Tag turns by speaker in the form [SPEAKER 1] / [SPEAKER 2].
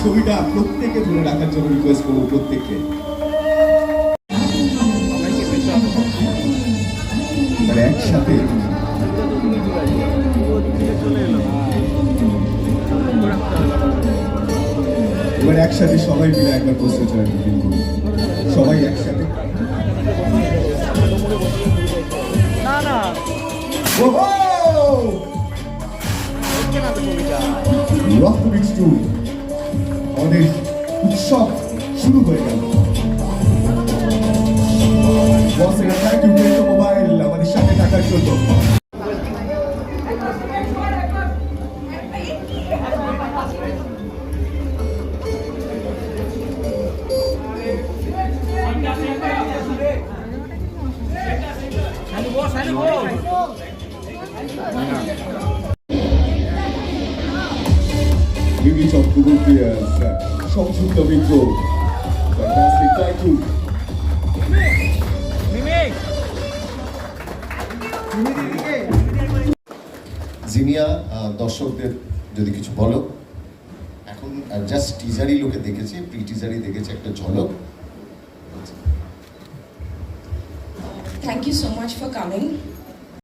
[SPEAKER 1] ছবিটা প্রত্যেককে ধরে রাখার জন্য রিকোয়েস্ট করবো প্রত্যেককে। মানে একসাথে এবার একসাথে সবাই মিলে একবার পোস্টার চড়াই ফিল করুন, সবাই একসাথে।
[SPEAKER 2] না না
[SPEAKER 1] রক্তবীজ 2 আমাদের উৎসব শুরু হয়ে গেল। থ্যাংক ইউ প্রেটো মোবাইল আমাদের সাথে থাকার জন্য। Maybe top Google players, সংযুক্ত মিত্র, fantastic, thank you.
[SPEAKER 3] জিনিয়া, দর্শকদের যদি কিছু বলো। এখন জাস্ট টিজারই লোকে দেখেছে, প্রি টিজারই দেখেছে একটা ঝলক।
[SPEAKER 4] Thank you so much for coming.